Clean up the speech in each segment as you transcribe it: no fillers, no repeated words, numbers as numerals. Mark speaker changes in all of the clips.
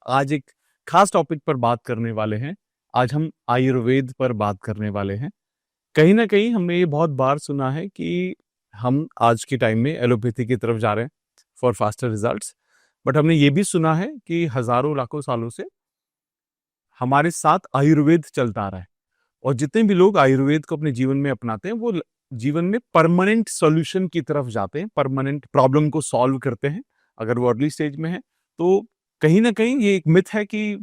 Speaker 1: आज एक खास टॉपिक पर बात करने वाले हैं। आज हम आयुर्वेद पर बात करने वाले हैं। कहीं ना कहीं हमने ये बहुत बार सुना है कि हम आज के टाइम में एलोपैथी की तरफ जा रहे हैं फॉर फास्टर रिजल्ट्स। बट हमने ये भी सुना है कि हजारों लाखों सालों से हमारे साथ आयुर्वेद चलता आ रहा है, और जितने भी लोग आयुर्वेद को अपने जीवन में अपनाते हैं वो जीवन में परमानेंट सॉल्यूशन की तरफ जाते हैं, परमानेंट प्रॉब्लम को सॉल्व करते हैं। अगर वो अर्ली स्टेज में है तो कहीं ना कहीं ये एक मिथ है कि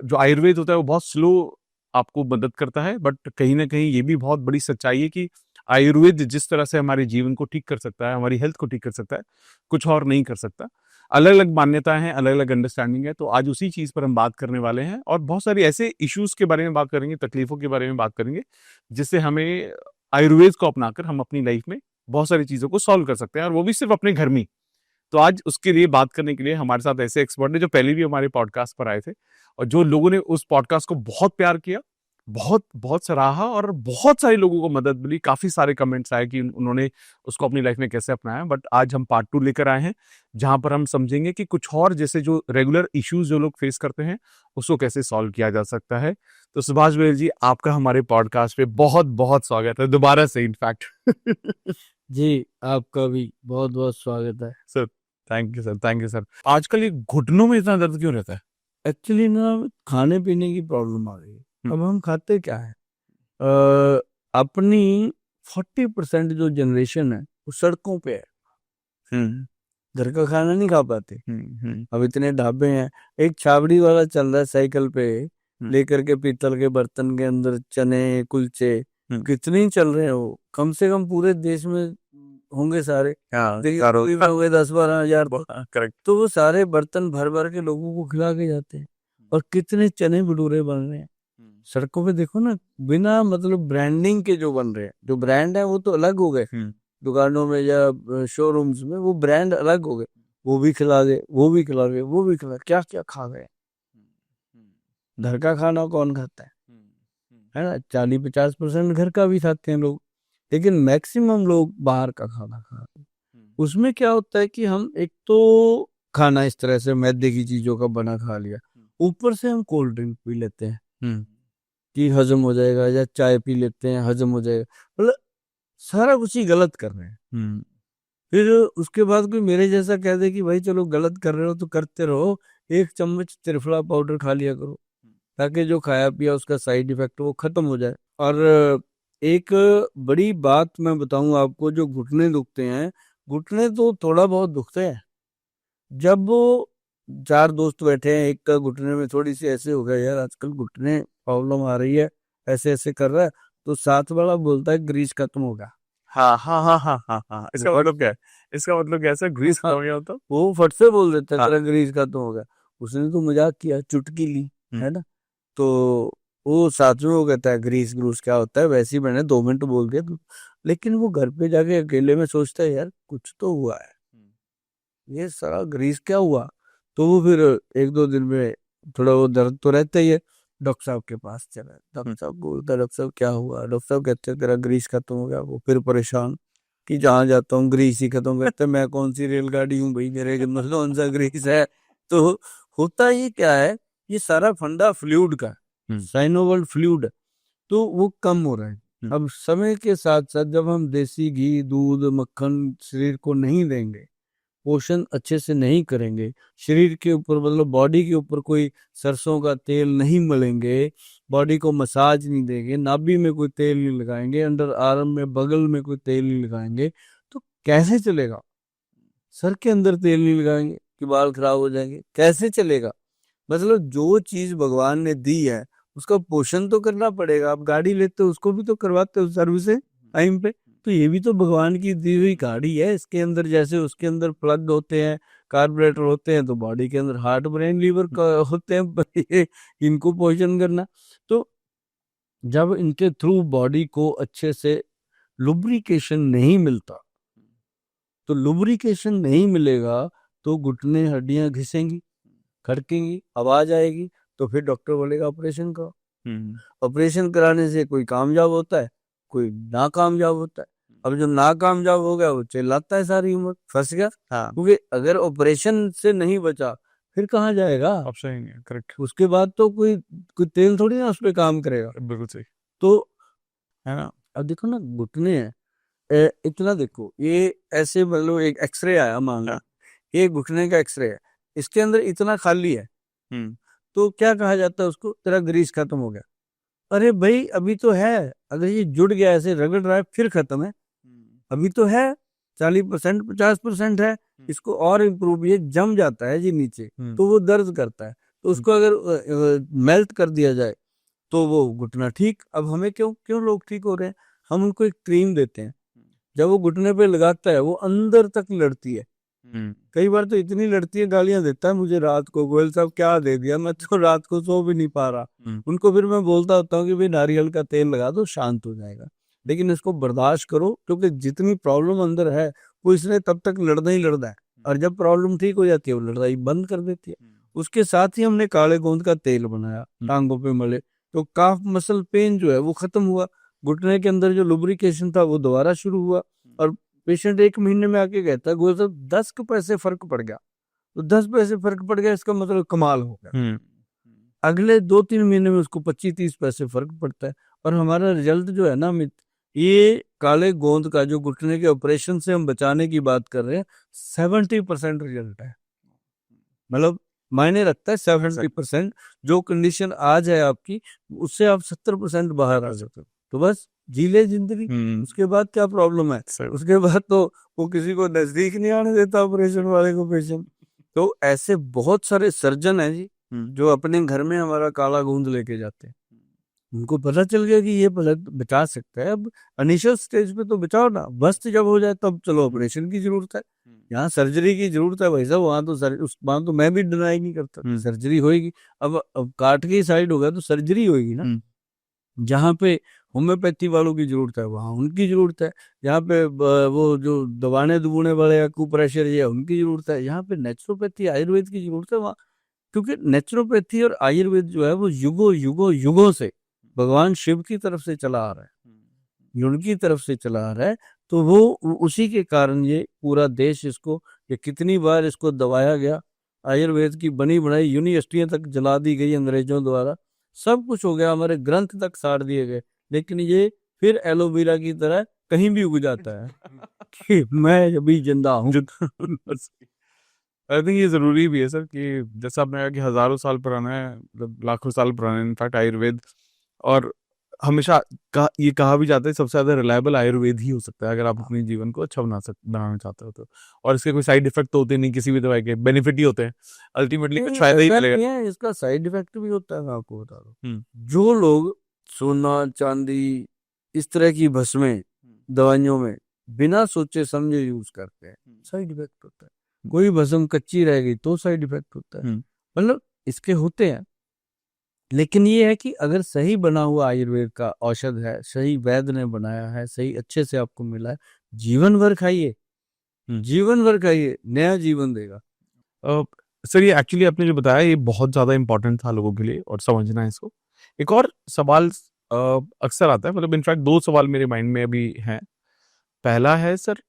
Speaker 1: जो आयुर्वेद होता है वो बहुत स्लो आपको मदद करता है। बट कहीं ना कहीं ये भी बहुत बड़ी सच्चाई है कि आयुर्वेद जिस तरह से हमारे जीवन को ठीक कर सकता है, हमारी हेल्थ को ठीक कर सकता है, कुछ और नहीं कर सकता। अलग अलग मान्यताएं हैं, अलग अलग अंडरस्टैंडिंग है। तो आज उसी चीज पर हम बात करने वाले हैं और बहुत सारी ऐसे इश्यूज के बारे में बात करेंगे, तकलीफों के बारे में बात करेंगे, जिससे हमें आयुर्वेद को अपनाकर हम अपनी लाइफ में बहुत सारी चीजों को सॉल्व कर सकते हैं, और वो भी सिर्फ अपने घर में ही। तो आज उसके लिए बात करने के लिए हमारे साथ ऐसे एक्सपर्ट ने जो पहले भी हमारे पॉडकास्ट पर आए थे, और जो लोगों ने उस पॉडकास्ट को बहुत प्यार किया, बहुत बहुत सराहा, और बहुत सारे लोगों को मदद मिली। काफी सारे कमेंट्स आए कि उन्होंने उसको अपनी लाइफ में कैसे अपनाया। बट आज हम पार्ट 2 लेकर आए हैं, जहां पर हम समझेंगे कि कुछ और जैसे जो रेगुलर इश्यूज जो लोग फेस करते हैं उसको कैसे सॉल्व किया जा सकता है। तो सुभाष गोयल जी, आपका हमारे पॉडकास्ट पे बहुत बहुत स्वागत है दोबारा से, इनफैक्ट।
Speaker 2: जी, आपका भी बहुत बहुत स्वागत है
Speaker 1: sir. Thank you sir, thank you sir. आजकल ये घुटनों में इतना दर्द क्यों रहता है?
Speaker 2: एक्चुअली ना, खाने पीने की प्रॉब्लम आ गई है। अब हम खाते क्या है, अपनी 40% जो जनरेशन है वो सड़कों पे है। घर का खाना नहीं खा पाते। अब इतने ढाबे हैं, एक छाबड़ी वाला चल रहा है साइकिल पे लेकर के पीतल के बर्तन के अंदर चने कुलचे, कितने ही चल रहे हैं वो। कम से कम पूरे देश में होंगे सारे, देखिए पूरी में होंगे 10-12 हजार।
Speaker 1: करेक्ट।
Speaker 2: तो वो सारे बर्तन भर भर के लोगों को खिला के जाते हैं, और कितने चने भटूरे बन रहे हैं सड़कों पे। देखो ना, बिना मतलब ब्रांडिंग के जो बन रहे हैं, जो ब्रांड है वो तो अलग हो गए दुकानों में या शोरूम्स में, वो ब्रांड अलग हो गए। वो भी खिला दे, वो भी खिला दे, वो भी खिला, क्या क्या खा गए। घर का खाना कौन खाता है ना? 40-50% घर का भी खाते हैं लोग, लेकिन मैक्सिमम लोग बाहर का खाना खाते हैं। उसमें क्या होता है कि हम एक तो खाना इस तरह से मैदे की चीजों का बना खा लिया, ऊपर से हम कोल्ड ड्रिंक पी लेते हैं कि हजम हो जाएगा, या चाय पी लेते हैं हजम हो जाएगा। मतलब सारा कुछ ही गलत कर रहे हैं। फिर उसके बाद कोई मेरे जैसा कह दे कि भाई चलो गलत कर रहे हो तो करते रहो, 1 चम्मच त्रिफला पाउडर खा लिया करो, ताकि जो खाया पिया उसका साइड इफेक्ट वो खत्म हो जाए। और एक बड़ी बात मैं बताऊं आपको, जो घुटने दुखते हैं, घुटने तो थोड़ा बहुत दुखते हैं। जब वो 4 दोस्त बैठे हैं, एक का घुटने में थोड़ी सी ऐसे हो गया, यार आजकल घुटने प्रॉब्लम आ रही है, ऐसे ऐसे कर रहा है, तो साथ वाला बोलता है ग्रीस खत्म होगा।
Speaker 1: हाँ हाँ हाँ हाँ हाँ हाँ, इसका मतलब क्या है? इसका मतलब कैसे ग्रीस खत्म हो गया तो?
Speaker 2: वो फट से बोल देता है
Speaker 1: हाँ।
Speaker 2: तेरा ग्रीस खत्म हो गया। उसने तो मजाक किया, चुटकी ली, है ना? तो वो साथ में वो कहता है ग्रीस ग्रूस क्या होता है, वैसे ही मैंने 2 मिनट बोल दिया तो। लेकिन वो घर पे जाके अकेले में सोचता है, यार कुछ तो हुआ है, ये सारा ग्रीस क्या हुआ। तो वो फिर 1-2 दिन में थोड़ा वो दर्द तो रहता ही है, डॉक्टर साहब के पास चला। डॉक्टर साहब बोलता है, डॉक्टर साहब क्या हुआ? डॉक्टर साहब कहते हैं तेरा ग्रीस खत्म हो गया। वो फिर परेशान कि जहाँ जाता हूँ ग्रीस ही खत्म। कहते हैं मैं कौन सी रेलगाड़ी हूँ भाई, मेरे अंदर कौन सा ग्रीस है। तो होता ये क्या है, ये सारा फंडा फ्लूइड का, साइनोवल फ्लूइड, तो वो कम हो रहा है। अब समय के साथ साथ जब हम देसी घी दूध मक्खन शरीर को नहीं देंगे, पोषण अच्छे से नहीं करेंगे, शरीर के ऊपर मतलब बॉडी के ऊपर कोई सरसों का तेल नहीं मलेंगे, बॉडी को मसाज नहीं देंगे, नाभि में कोई तेल नहीं लगाएंगे, अंडर आर्म में बगल में कोई तेल नहीं लगाएंगे, तो कैसे चलेगा? सर के अंदर तेल नहीं लगाएंगे कि बाल खराब हो जाएंगे, कैसे चलेगा? मतलब जो चीज भगवान ने दी है उसका पोषण तो करना पड़ेगा। आप गाड़ी लेते हो उसको भी तो करवाते हो सर्विस टाइम पे। तो ये भी तो भगवान की दी हुई गाड़ी है, इसके अंदर जैसे उसके अंदर प्लग होते हैं, कार्बोरेटर होते हैं, तो बॉडी के अंदर हार्ट ब्रेन लीवर होते हैं इनको पोषण करना। तो जब इनके थ्रू बॉडी को अच्छे से लुब्रिकेशन नहीं मिलता, तो लुब्रिकेशन नहीं मिलेगा तो घुटने हड्डियां घिसेंगी, खड़केंगी, आवाज आएगी, तो फिर डॉक्टर बोलेगा ऑपरेशन करो। ऑपरेशन कराने से कोई कामयाब होता है, कोई नाकामयाब होता है। अब जो नाकामयाब हो गया वो चिल्लाता है सारी उम्र, फंस गया।
Speaker 1: हाँ।
Speaker 2: क्योंकि अगर ऑपरेशन से नहीं बचा, फिर कहाँ जाएगा?
Speaker 1: ऑप्शन ही नहीं है, करेक्ट।
Speaker 2: उसके बाद तो कोई कोई तेल थोड़ी ना उस पर काम करेगा।
Speaker 1: बिल्कुल सही
Speaker 2: तो
Speaker 1: है ना।
Speaker 2: अब देखो ना, घुटने हैं, इतना देखो, ये ऐसे मतलब एक एक्सरे आया मान लो,
Speaker 1: हाँ।
Speaker 2: ये घुटने का एक्सरे है, इसके अंदर इतना खाली है, तो क्या कहा जाता है उसको, तेरा ग्रीस खत्म हो गया। अरे भाई अभी तो है, अगर ये जुड़ गया ऐसे रगड़ रहा है फिर खत्म है, अभी तो है, 40% 50% है, इसको और इम्प्रूव, ये जम जाता है जी नीचे, तो वो दर्द करता है, तो उसको अगर मेल्ट कर दिया जाए तो वो घुटना ठीक। अब हमें क्यों क्यों लोग ठीक हो रहे हैं, हम उनको एक क्रीम देते हैं, जब वो घुटने पे लगाता है वो अंदर तक लड़ती है, कई बार तो इतनी लड़ती है, गालियां देता है मुझे रात को, गोयल साहब क्या दे दिया, मैं तो रात को सो भी नहीं पा रहा। उनको फिर मैं बोलता होता हूँ कि भाई नारियल का तेल लगा दो, शांत हो जाएगा, लेकिन इसको बर्दाश्त करो, क्योंकि जितनी प्रॉब्लम अंदर है वो इसने तब तक लड़ना ही लड़ना है, और जब प्रॉब्लम ठीक हो जाती है वो लड़ाई बंद कर देती है। उसके साथ ही हमने काले गोंद का तेल बनाया, टांगों पे मले, तो काफ मसल पेन जो है वो खत्म हुआ, घुटने के अंदर जो लुब्रिकेशन था वो दोबारा शुरू हुआ, और पेशेंट 1 महीने में आके कहता है गोयल साहब 10 के पैसे फर्क पड़ गया, तो 10 पैसे फर्क पड़ गया इसका मतलब कमाल हो गया। अगले 2-3 महीने में उसको 25-30 पैसे फर्क पड़ता है, और हमारा रिजल्ट जो है ना अमित, ये काले गोंद का जो घुटने के ऑपरेशन से हम बचाने की बात कर रहे हैं, 70% रिजल्ट है, मतलब मायने रखता है 70%। जो कंडीशन आज है आपकी, उससे आप 70% बाहर आ सकते हो, तो बस जी ले जिंदगी, उसके बाद क्या प्रॉब्लम है, उसके बाद तो वो किसी को नजदीक नहीं आने देता ऑपरेशन वाले को पेशेंट। तो ऐसे बहुत सारे सर्जन हैं जी, जो अपने घर में हमारा काला गोंद लेके जाते हैं, उनको पता चल गया कि ये बचा सकता है। अब इनिशियल स्टेज पे तो बचाओ ना, बस्ट जब हो जाए तब चलो ऑपरेशन की जरूरत है, यहाँ सर्जरी की जरूरत है भाई साहब, वहां तो मैं भी डिनाई नहीं करता, सर्जरी होगी। अब काट के साइड हो गया तो सर्जरी होगी ना, जहाँ पे होम्योपैथी वालों की जरूरत है वहां उनकी जरूरत है, यहाँ पे वो जो दबाने दुबूने वाले एक्यूप्रेशर ये उनकी जरूरत है, यहाँ पे नेचुरोपैथी आयुर्वेद की जरूरत है वहाँ, क्योंकि नेचुरोपैथी और आयुर्वेद जो है वो युगों युगों युगों से भगवान शिव की तरफ से चला आ रहा है, ये उनकी तरफ से चला आ रहा है, तो वो उसी के कारण ये पूरा देश इसको, ये कितनी बार इसको दबाया गया, आयुर्वेद की बनी बनाई यूनिवर्सिटियां तक जला दी गई अंग्रेजों द्वारा, सब कुछ हो गया, हमारे ग्रंथ तक साड़ दिए गए, लेकिन ये फिर एलोवेरा की तरह कहीं भी उग जाता है कि मैं अभी जिंदा हूँ।
Speaker 1: आई थिंक ये जरूरी भी है सर, कि जैसा आपने कहा कि हजारों साल पुराना है, मतलब लाखों साल पुराना है इनफैक्ट आयुर्वेद, और हमेशा ये कहा भी जाता है सबसे ज्यादा रिलायबल आयुर्वेद ही हो सकता है अगर आप अपने जीवन को अच्छा बनाना चाहते हो तो। और इसके कोई साइड इफेक्ट तो होते नहीं किसी भी दवाई के, बेनिफिट ही होते हैं अल्टीमेटली, कुछ फायदा ही मिलेगा।
Speaker 2: है, इसका साइड इफेक्ट भी होता है, मैं आपको बता दूं, जो लोग सोना चांदी इस तरह की भस्में दवाइयों में बिना सोचे समझे यूज करते हैं, साइड इफेक्ट होता है। कोई भस्म कच्ची रह गई तो साइड इफेक्ट होता है, मतलब इसके होते हैं, लेकिन ये है कि अगर सही बना हुआ आयुर्वेद का औषध है, सही वैद्य ने बनाया है, सही अच्छे से आपको मिला है, जीवन भर खाइए, जीवन भर खाइए, नया जीवन देगा।
Speaker 1: सर ये एक्चुअली आपने जो बताया ये बहुत ज्यादा इंपॉर्टेंट था लोगों के लिए और समझना है इसको। एक और सवाल अक्सर आता है, मतलब इनफैक्ट 2 सवाल मेरे माइंड में अभी हैं। पहला है सर,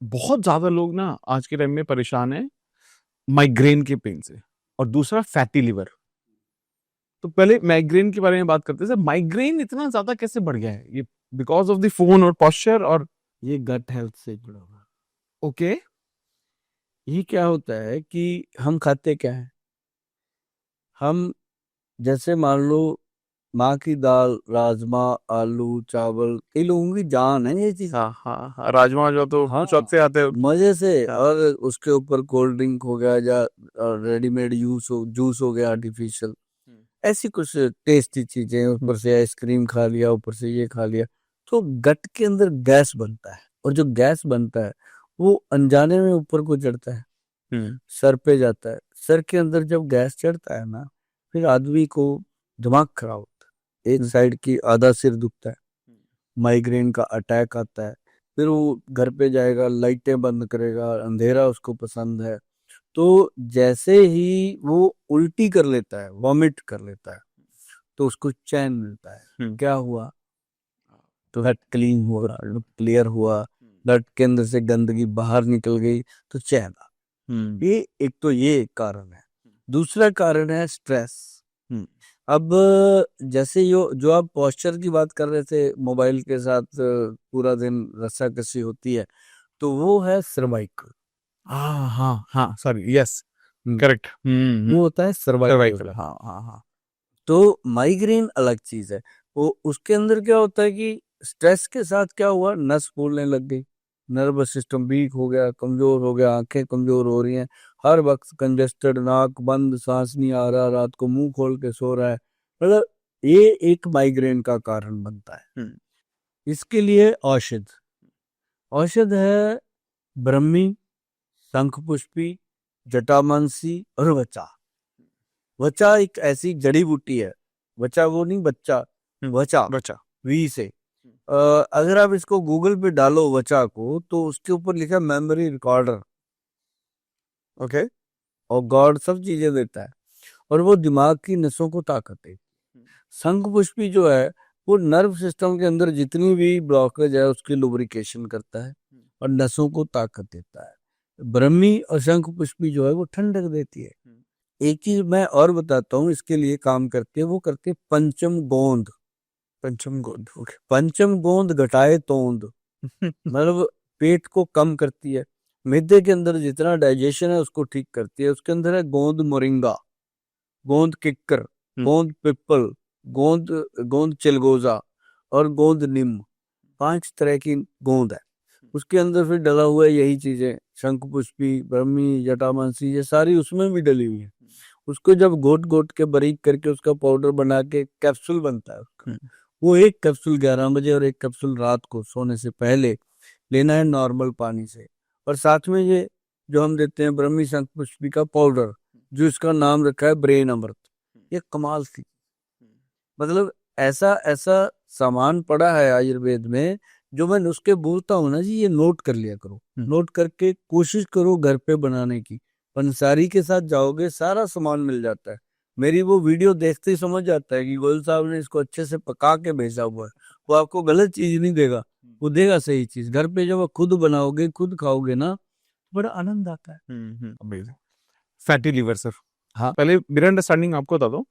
Speaker 1: बहुत ज्यादा लोग ना आज के टाइम में परेशान है माइग्रेन के पेन से, और दूसरा फैटी लिवर। तो पहले माइग्रेन के बारे में बात करते हैं सर, माइग्रेन इतना ज्यादा कैसे बढ़ गया है? ये बिकॉज ऑफ द फोन और पॉस्चर, और
Speaker 2: ये गट हेल्थ से जुड़ा हुआ।
Speaker 1: ओके,
Speaker 2: ये क्या होता है कि हम खाते क्या है, हम जैसे मान लो माँ की दाल, राजमा, आलू, चावल, कई लोगों की जान है ये चीज।
Speaker 1: हाँ हाँ हाँ, राजमा जो तो
Speaker 2: हाँ,
Speaker 1: शौक से आते हैं।
Speaker 2: मजे से,
Speaker 1: हाँ।
Speaker 2: और उसके ऊपर कोल्ड ड्रिंक हो गया या रेडीमेड जूस हो गया आर्टिफिशियल, ऐसी कुछ टेस्टी चीजें, ऊपर से आइसक्रीम खा लिया, ऊपर से ये खा लिया, तो गट के अंदर गैस बनता है, और जो गैस बनता है वो अनजाने में ऊपर को चढ़ता है, सर पे जाता है, सर के अंदर जब गैस चढ़ता है ना, फिर आदमी को दिमाग खराब होता है, एक साइड की आधा सिर दुखता है, माइग्रेन का अटैक आता है, फिर वो घर पे जाएगा, लाइटें बंद करेगा, अंधेरा उसको पसंद है, तो जैसे ही वो उल्टी कर लेता है, वॉमिट कर लेता है, तो उसको चैन मिलता है। क्या हुआ, तो गट क्लीन हुआ, क्लियर हुआ, गट के अंदर से गंदगी बाहर निकल गई, तो चैन आ। ये एक तो ये कारण है। दूसरा कारण है स्ट्रेस। अब जैसे जो आप पोस्चर की बात कर रहे थे, मोबाइल के साथ पूरा दिन रस्साकसी होती है, तो वो है सर्वाइकल।
Speaker 1: हाँ हाँ हाँ, सॉरी, यस, करेक्ट।
Speaker 2: वो होता है सर्वाइकल।
Speaker 1: सर्वाइकल।
Speaker 2: हाँ हाँ हाँ। तो माइग्रेन अलग चीज है। वो उसके अंदर क्या होता है कि स्ट्रेस के साथ क्या हुआ, नस फूलने लग गई, नर्वस सिस्टम वीक हो गया, कमजोर हो गया, आंखें कमजोर हो रही हैं, हर वक्त कंजेस्टेड, नाक बंद, सांस नहीं आ रहा, रात को मुंह खोल के सो रहा है, मतलब ये एक माइग्रेन का कारण बनता है। इसके लिए औषध औषध है ब्रह्मी, शंखपुष्पी, जटामांसी और वचा। वचा एक ऐसी जड़ी बूटी है, वचा वो नहीं बच्चा, वचा,
Speaker 1: बचा।
Speaker 2: वी से। अगर आप इसको गूगल पे डालो वचा को, तो उसके ऊपर लिखा मेमोरी रिकॉर्डर। ओके। और गॉड सब चीजें देता है, और वो दिमाग की नसों को ताकत देती है। शंख पुष्पी जो है, वो नर्व सिस्टम के अंदर जितनी भी ब्लॉकेज है उसकी लुब्रिकेशन करता है और नसों को ताकत देता है। ब्रह्मी और शंख पुष्पी जो है वो ठंडक देती है। एक चीज मैं और बताता हूँ, इसके लिए काम करते हैं, वो करते हैं पंचम गोंद।
Speaker 1: पंचम गोद, ओके।
Speaker 2: पंचम गोंद घटाए तोंद, मतलब पेट को कम करती है, मैदे के अंदर जितना डाइजेशन है उसको ठीक करती है। उसके अंदर है गोंद मोरिंगा, गोंद किक्कर, गोंद पिप्पल, गोंद गोंद चिलगोजा और गोंद नीम। 5 तरह की गोंद है। उसके अंदर फिर डला हुआ है यही चीजें, शंख पुष्पी, ब्रह्मी, जटामांसी, ये सारी उसमें भी डली हुई है। उसको जब घोट घोट के बारीक करके उसका पाउडर बना के कैप्सूल बनता है उसका, वो एक कैप्सूल 11 बजे और एक कैप्सूल रात को सोने से पहले लेना है नॉर्मल पानी से। और साथ में ये जो हम देते हैं ब्रह्मी शंख पुष्पी का पाउडर, जो इसका नाम रखा है ब्रेन अमृत, ये कमाल थी। मतलब ऐसा ऐसा सामान पड़ा है आयुर्वेद में, जो मैं नुस्खे बोलता हूँ ना जी, ये नोट कर लिया करो, नोट करके कोशिश करो घर पे बनाने की। पंसारी के साथ जाओगे सारा सामान मिल जाता है। मेरी वो वीडियो देखते ही समझ जाता है कि गोयल साहब ने इसको अच्छे से पका के भेजा हुआ है। वो आपको गलत चीज नहीं देगा, वो देगा सही चीज। घर पे जब आप खुद बनाओगे, खुद खाओगे ना, बड़ा आनंद आता है।
Speaker 1: अमेजिंग। फैटी लीवर सर,
Speaker 2: हाँ।
Speaker 1: पहले मेरा अंडरस्टैंडिंग आपको बता दो,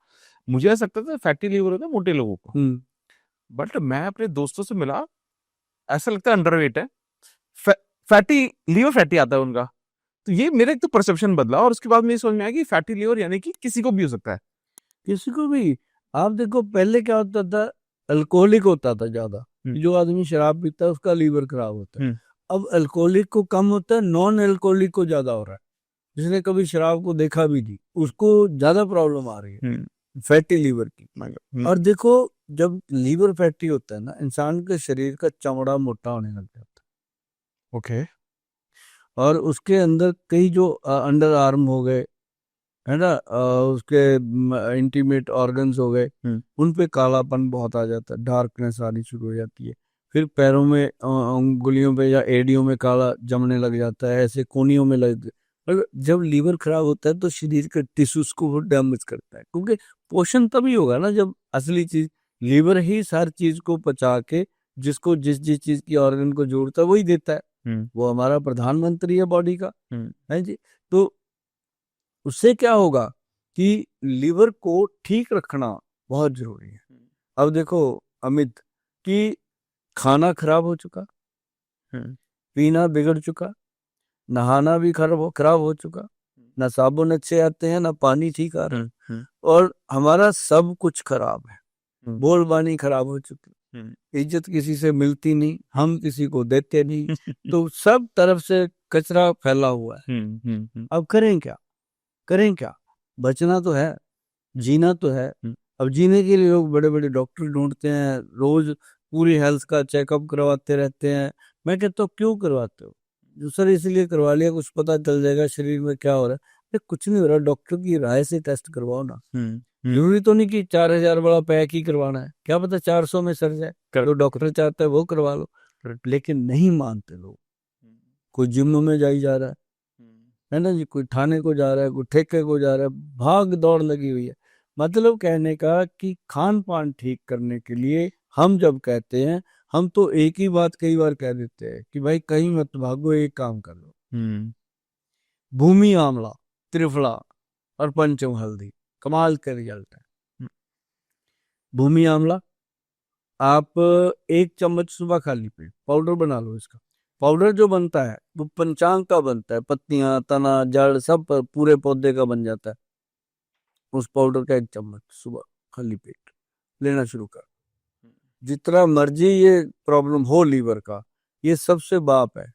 Speaker 1: मुझे ऐसा लगता था फैटी लीवर होता है मोटे लोगों को, बट मैं अपने दोस्तों से मिला, ऐसा लगता है अंडरवेट है, फैटी लीवर, फैटी आता है उनका। तो ये मेरा एक तो परसेप्शन बदला, और उसके बाद मुझे समझ में आया कि फैटी लीवर यानी कि किसी को भी हो सकता है।
Speaker 2: किसी को भी। आप देखो पहले क्या होता था, अल्कोहलिक होता था ज्यादा, जो आदमी शराब पीता है उसका लीवर खराब होता है। अब अल्कोहलिक को कम होता है, नॉन अल्कोहलिक को ज्यादा हो रहा है। जिसने कभी शराब को देखा भी नहीं, उसको ज्यादा प्रॉब्लम आ रही है फैटी लीवर की। और देखो, जब लीवर फैटी होता है ना, इंसान के शरीर का चमड़ा मोटा होने लग जाता है।
Speaker 1: ओके।
Speaker 2: और उसके अंदर कई जो अंडर आर्म हो गए, है ना, उसके इंटीमेट ऑर्गन्स हो गए, उन पे कालापन बहुत आ जाता है, डार्कनेस आनी शुरू हो जाती है। फिर पैरों में उंगलियों पे या एड़ियों में काला जमने लग जाता है, ऐसे कोनियों में लग। मतलब जब लीवर खराब होता है तो शरीर के टिश्यूज को वो डैमेज करता है, क्योंकि पोषण तभी होगा ना जब असली चीज, लीवर ही हर चीज को पचा के जिसको जिस जिस चीज की ऑर्गन को जोड़ता है वही देता है। वो हमारा प्रधानमंत्री है बॉडी का, है जी। तो उससे क्या होगा कि लीवर को ठीक रखना बहुत जरूरी है। अब देखो अमित, कि खाना खराब हो चुका, पीना बिगड़ चुका, नहाना भी खराब हो चुका, ना साबुन अच्छे आते हैं, ना पानी ठीक आ रहा है, और हमारा सब कुछ खराब है। बोलबानी खराब हो चुकी, इज्जत किसी से मिलती नहीं, हम किसी को देते नहीं, तो सब तरफ से कचरा फैला हुआ है। अब करें क्या, करें क्या? बचना तो है, जीना तो है। अब जीने के लिए लोग बड़े बड़े डॉक्टर ढूंढते हैं, रोज पूरी हेल्थ का चेकअप करवाते रहते हैं। मैं कहता हूँ क्यों करवाते हो? जो सर इसलिए करवा लिया कुछ पता चल जाएगा शरीर में क्या हो रहा है। अरे कुछ नहीं हो रहा, डॉक्टर की राय से टेस्ट करवाओ ना। जरूरी तो नहीं कि 4,000 वाला पैक ही करवाना है, क्या पता 400 में सर जाए, जो डॉक्टर चाहता है वो करवा लो। लेकिन नहीं मानते लोग। कोई जिम में जाई जा रहा है ना जी, कोई थाने को जा रहा है, कोई ठेके को जा रहा है, भाग दौड़ लगी हुई है। मतलब कहने का कि खान पान ठीक करने के लिए हम जब कहते हैं, हम तो एक ही बात कई बार कह देते हैं कि भाई कहीं मत भागो, एक काम कर लो, भूमि आंवला, त्रिफला, और पंचम हल्दी, कमाल का रिजल्ट है। भूमि आंवला, आप 1 चम्मच सुबह खाली पेट पाउडर बना लो इसका। पाउडर जो बनता है वो पंचांग का बनता है, पत्तियां, तना, जड़ सब पूरे पौधे का बन जाता है। उस पाउडर का 1 चम्मच सुबह खाली पेट लेना शुरू कर। जितना मर्जी ये प्रॉब्लम हो लीवर का, ये सबसे बाप है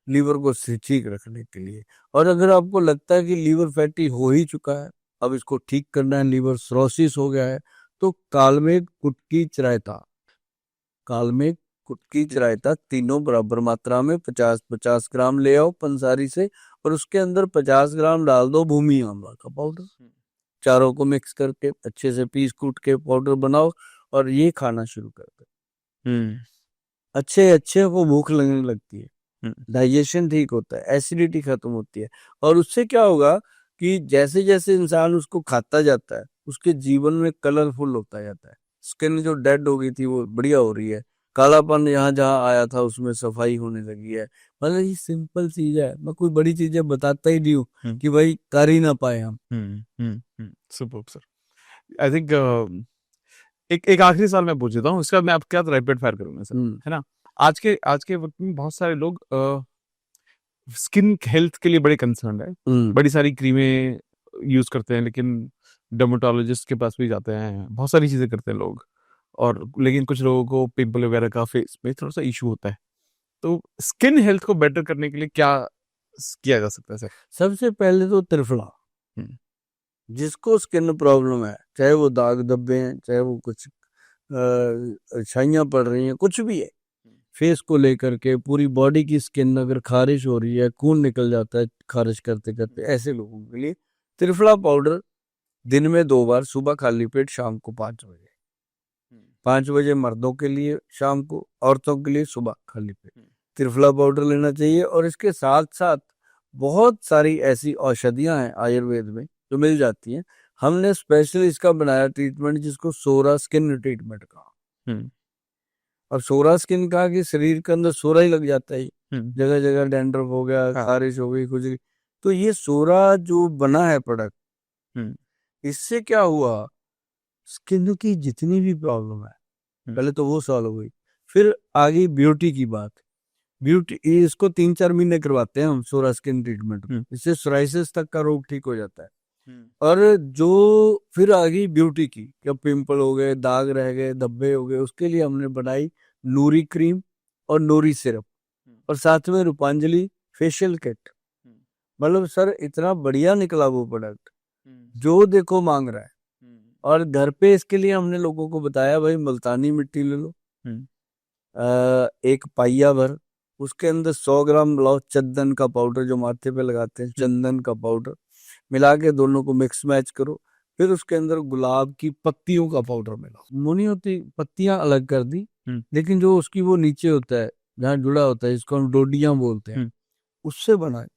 Speaker 2: लीवर को ठीक रखने के लिए। और अगर आपको लगता है कि लीवर फैटी हो ही चुका है, अब इसको ठीक करना है, लीवर सिरोसिस हो गया है, तो कालमेघ, कुटकी, चिरायता, कालमेघ, कुटकी, चिरायता तीनों बराबर मात्रा में 50-50 ग्राम ले आओ पंसारी से, और उसके अंदर 50 ग्राम डाल दो भूमि आंवला का पाउडर। चारों को मिक्स करके अच्छे से पीस कूट के पाउडर बनाओ और ये खाना शुरू कर दो। अच्छे अच्छे वो भूख लगने लगती है, डाइजेशन ठीक होता है, एसिडिटी खत्म होती है। और उससे क्या होगा कि जैसे जैसे इंसान उसको खाता जाता है, उसके जीवन में कलरफुल होता जाता है। स्किन जो डेड हो गई थी वो बढ़िया हो रही है, कालापन यहाँ जहाँ आया था उसमें सफाई होने लगी है। मतलब ये सिंपल चीज है, मैं कोई बड़ी चीजें बताता ही नहीं हूँ कि भाई कर ही ना पाए हम।
Speaker 1: Super sir. आई थिंक एक एक आखिरी सवाल मैं पूछ देता हूँ, उसका मैं आपके साथ रैपिड फायर करूंगा सर, है ना। आज के वक्त में बहुत सारे लोग स्किन हेल्थ के लिए बड़े कंसर्न है, बड़ी सारी क्रीमें यूज करते हैं, लेकिन डर्मेटोलॉजिस्ट के पास भी जाते हैं, बहुत सारी चीजें करते हैं लोग, और लेकिन कुछ लोगों को पिंपल वगैरह का फेस में थोड़ा सा इशू होता है। तो स्किन हेल्थ को बेटर करने के लिए क्या किया जा सकता है सर?
Speaker 2: सबसे पहले तो त्रिफला, जिसको स्किन प्रॉब्लम है, चाहे वो दाग धब्बे हैं, चाहे वो कुछ छाइयां पड़ रही हैं, कुछ भी है, फेस को लेकर के पूरी बॉडी की स्किन अगर खारिश हो रही है, खून निकल जाता है खारिश करते करते, ऐसे लोगों के लिए त्रिफला पाउडर दिन में 2 बार, सुबह खाली पेट, शाम को 5 बजे। 5 बजे मर्दों के लिए शाम को, औरतों के लिए सुबह खाली पेट त्रिफला पाउडर लेना चाहिए। और इसके साथ साथ बहुत सारी ऐसी औषधियां हैं आयुर्वेद में जो मिल जाती हैं। हमने स्पेशल इसका बनाया ट्रीटमेंट, जिसको सोरा स्किन ट्रीटमेंट कहा। और सोरा स्किन कहा कि शरीर के अंदर सोरा ही लग जाता है, जगह जगह डैंड्रफ हो गया, खारिश हो गई, खुजली। तो ये सोरा जो बना है प्रोडक्ट, इससे क्या हुआ, स्किन की जितनी भी प्रॉब्लम है पहले तो वो सॉल्व हो गई। फिर आ गई ब्यूटी की बात। ब्यूटी इसको 3-4 महीने करवाते हैं हम सोरा स्किन ट्रीटमेंट, इससे सोराइसिस तक का रोग ठीक हो जाता है। और जो फिर आ गई ब्यूटी की, क्या पिंपल हो गए, दाग रह गए, धब्बे हो गए, उसके लिए हमने बनाई नूरी क्रीम और नूरी सिरप, और साथ में रूपांजलि फेशियल किट। मतलब सर इतना बढ़िया निकला वो प्रोडक्ट, जो देखो मांग रहा है। और घर पे इसके लिए हमने लोगों को बताया, भाई मुल्तानी मिट्टी ले लो, 1 पाइया भर, उसके अंदर 100 ग्राम मिलाओ चंदन का पाउडर, जो माथे पे लगाते हैं चंदन का पाउडर, मिला के दोनों को मिक्स मैच करो। फिर उसके अंदर गुलाब की पत्तियों का पाउडर मिलाओ। मुनी होती पत्तियां अलग कर दी, लेकिन जो उसकी वो नीचे होता है जहाँ जुड़ा होता है, जिसको हम डोडियां बोलते हैं, उससे बनाए,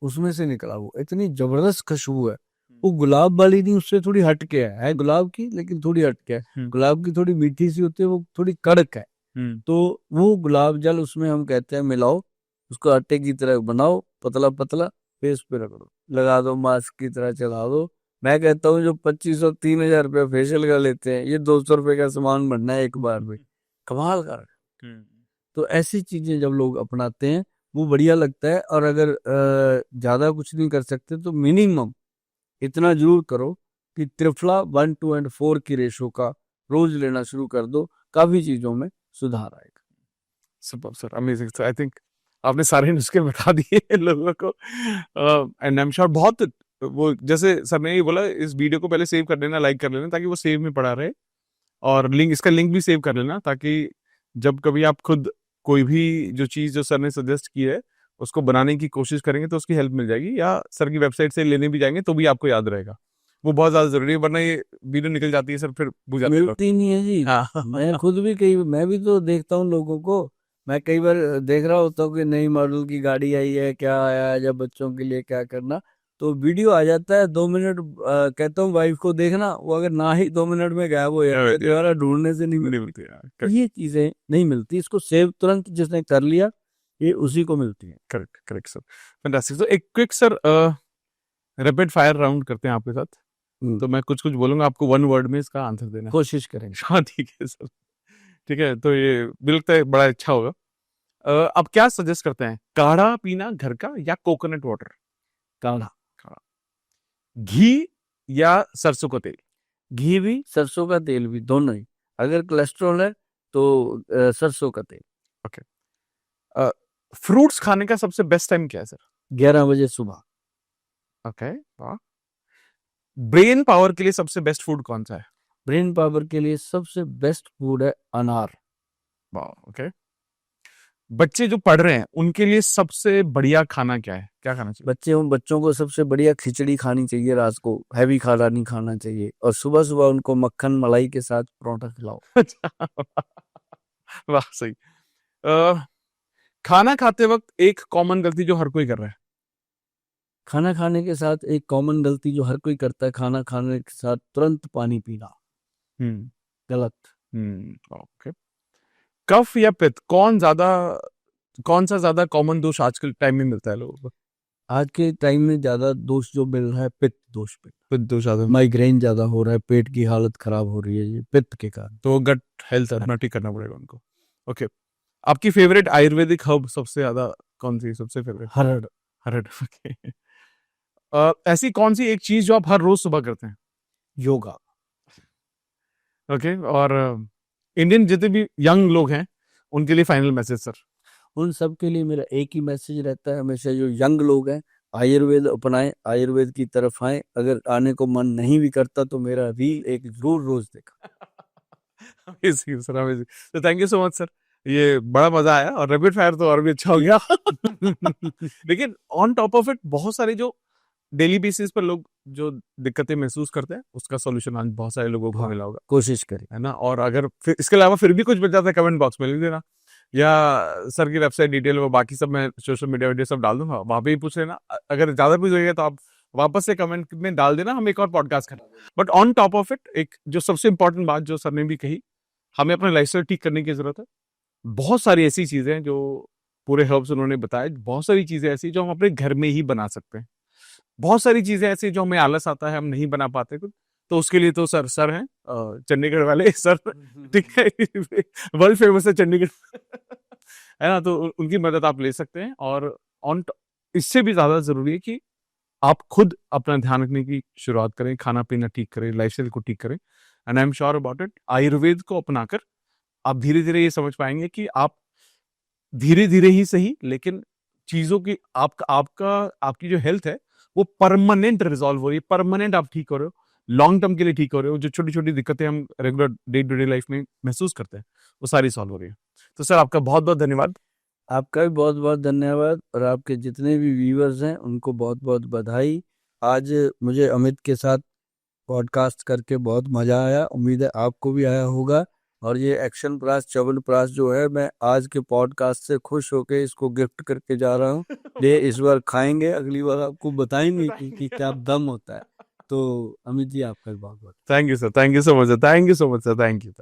Speaker 2: उसमें से निकला वो, इतनी जबरदस्त खुशबू है। वो गुलाब वाली नहीं, उससे थोड़ी हटके है गुलाब की, लेकिन थोड़ी हटके है। गुलाब की थोड़ी मीठी सी होती है, वो थोड़ी कड़क है। तो वो गुलाब जल उसमें हम कहते हैं मिलाओ, उसको आटे की तरह बनाओ, पतला पतला, फेस पे रगड़ो, लगा दो, मास्क की तरह चला दो। मैं कहता हूँ जो 2500-3000 रुपया फेशियल का लेते हैं, ये 200 रुपए का सामान बनना है एक बार में, कमाल का। तो ऐसी चीजें जब लोग अपनाते हैं वो बढ़िया लगता है। और अगर ज्यादा कुछ नहीं कर सकते तो मिनिमम इतना जरूर करो कि त्रिफला 1 to 4 की रेशो का रोज लेना शुरू कर दो, काफी चीजों में सुधार आएगा।
Speaker 1: Super sir, amazing sir. I think आपने सारे नुस्खे बता दिए लोगों को, एंड आई एम श्योर बहुत वो, जैसे सर ने ये बोला, इस वीडियो को पहले सेव कर लेना, लाइक कर लेना, ताकि वो सेव में पड़ा रहे, और इसका लिंक भी सेव कर लेना, ताकि जब कभी आप खुद कोई भी जो चीज जो सर ने सजेस्ट की है उसको बनाने की कोशिश करेंगे तो उसकी हेल्प मिल जाएगी, या सर की वेबसाइट से लेने भी जाएंगे तो भी आपको याद रहेगा। वो बहुत ज्यादा जरूरी है, वरना ये वीडियो निकल जाती है सर, फिर बुझा
Speaker 2: मिलती नहीं है जी। मैं खुद भी मैं भी तो देखता हूँ लोगों को, मैं कई बार देख रहा होता हूँ कि नई मॉडल की गाड़ी आई है, क्या आया है, या बच्चों के लिए क्या करना, तो वीडियो आ जाता है 2 मिनट, कहता हूँ वाइफ को देखना, वो अगर ना ही 2 मिनट में गायब हो जाता है, दोबारा ढूंढने से नहीं मिलती। ये चीजें नहीं मिलती, इसको सेव तुरंत जिसने कर लिया ये उसी को मिलती है।
Speaker 1: Correct correct sir, fantastic. तो एक quick sir rapid fire round करते हैं आपके साथ। तो मैं कुछ कुछ बोलूंगा, आपको वन वर्ड में इसका आंसर देना है।
Speaker 2: कोशिश करेंगे।
Speaker 1: हाँ ठीक है सर, ठीक है। तो ये मुझे लगता है बड़ा अच्छा होगा। आप क्या सजेस्ट करते हैं, काढ़ा पीना घर का या कोकोनट वाटर?
Speaker 2: काढ़ा।
Speaker 1: घी या सरसों का तेल?
Speaker 2: घी भी, सरसों का तेल भी, दोनों ही। अगर कोलेस्ट्रॉल है तो सरसों का तेल।
Speaker 1: ओके। फ्रूट्स खाने का सबसे बेस्ट टाइम क्या है सर?
Speaker 2: 11 बजे सुबह।
Speaker 1: ओके, वाह। ब्रेन पावर के लिए सबसे बेस्ट फूड कौन सा है?
Speaker 2: ब्रेन पावर के लिए सबसे बेस्ट फूड है अनार।
Speaker 1: वाह, ओके। बच्चे जो पढ़ रहे हैं उनके लिए सबसे बढ़िया खाना क्या है, क्या खाना चाहिए?
Speaker 2: बच्चों को सबसे बढ़िया खिचड़ी खानी चाहिए रात को, हैवी खाना नहीं खाना चाहिए, और सुबह सुबह उनको मक्खन मलाई के साथ परोठा खिलाओ।
Speaker 1: अच्छा, वाह, सही। अ, खाना खाते वक्त एक कॉमन गलती जो हर कोई कर रहा है?
Speaker 2: खाना खाने के साथ एक कॉमन गलती जो हर कोई करता है, खाना खाने के साथ तुरंत पानी पीना।
Speaker 1: हम्म
Speaker 2: गलत।
Speaker 1: ओके। कफ या पित्त, कौन सा ज्यादा कॉमन दोष आजकल टाइम में मिलता है लोगों को?
Speaker 2: आज के टाइम में ज्यादा दोष जो मिल रहा है, पित्त दोष पे।
Speaker 1: पित्त दोष ज्यादा।
Speaker 2: माइग्रेन ज्यादा हो रहा है, पेट की हालत खराब हो रही है, ये पित्त के कारण।
Speaker 1: तो गट हेल्थ अपना ठीक करना पड़ेगा उनको। ओके। आपकी फेवरेट आयुर्वेदिक हर्ब सबसे ज्यादा कौन सी, सबसे फेवरेट?
Speaker 2: हरड़।
Speaker 1: हरड़, ओके। ऐसी कौन सी एक चीज जो आप हर रोज सुबह करते हैं?
Speaker 2: योगा।
Speaker 1: ओके। और इंडियन जितने भी यंग लोग हैं उनके लिए फाइनल मैसेज सर?
Speaker 2: उन सब के लिए मेरा एक ही मैसेज रहता है हमेशा, जो यंग लोग हैं आयुर्वेद अपनाएं, आयुर्वेद की तरफ आए। अगर आने को मन नहीं भी करता तो मेरा रील एक जरूर रोज देखा।
Speaker 1: Amazing sir, amazing. तो thank you so much sir, ये बड़ा मजा आया, और रैपिड फायर तो और भी अच्छा हो गया। लेकिन ऑन टॉप ऑफ इट बहुत सारे जो डेली बेसिस पर लोग जो दिक्कतें महसूस करते हैं उसका सॉल्यूशन आज बहुत सारे लोगों को मिला होगा,
Speaker 2: कोशिश करें,
Speaker 1: है ना। और अगर फिर इसके अलावा फिर भी कुछ बच जाता है कमेंट बॉक्स में लिख देना, या सर की वेबसाइट डिटेल वो बाकी सब मैं सोशल मीडिया वीडियो सब डाल दूंगा, वहां पे ही पूछ लेना। अगर ज्यादा कुछ होगा तो आप वापस से कमेंट में डाल देना, हम एक और पॉडकास्ट करें। But on top of it एक जो सबसे इंपॉर्टेंट बात जो सर ने भी कही, हमें अपना लाइफस्टाइल ठीक करने की जरूरत है। बहुत सारी ऐसी चीजें हैं जो पूरे हर्ब्स उन्होंने बताए, बहुत सारी चीजें ऐसी जो हम अपने घर में ही बना सकते हैं, बहुत सारी चीजें ऐसी जो हमें आलस आता है हम नहीं बना पाते कुछ, तो उसके लिए तो सर हैं चंडीगढ़ वाले सर, ठीक है। वर्ल्ड फेमस है चंडीगढ़, है ना। तो उनकी मदद आप ले सकते हैं। और ऑन इससे भी ज्यादा जरूरी है कि आप खुद अपना ध्यान रखने की शुरुआत करें, खाना पीना ठीक करें, लाइफस्टाइल को ठीक करें। And I am sure about it, Ayurveda को अपनाकर आप धीरे धीरे ये समझ पाएंगे कि आप धीरे धीरे ही सही, लेकिन चीजों की आपकी जो हेल्थ है वो परमानेंट रिजॉल्व हो रही है, परमानेंट आप ठीक हो रहे हो, लॉन्ग टर्म के लिए ठीक हो रहे हो। जो छोटी छोटी दिक्कतें हम regular day to day life में महसूस करते हैं वो सारी सॉल्व हो रही है। तो सर आपका बहुत बहुत धन्यवाद।
Speaker 2: आपका भी बहुत बहुत धन्यवाद, और आपके जितने भी व्यूअर्स हैं उनको बहुत बहुत बधाई। आज मुझे अमित के साथ पॉडकास्ट करके बहुत मजा आया, उम्मीद है आपको भी आया होगा। और ये एक्शन प्रास च्यवनप्राश जो है, मैं आज के पॉडकास्ट से खुश होके इसको गिफ्ट करके जा रहा हूँ। ये इस बार खाएंगे, अगली बार आपको बताएंगे कि क्या दम होता है। तो अमित जी आपका भी बहुत बहुत
Speaker 1: thank you sir, thank you so much sir, thank you so much sir, thank you.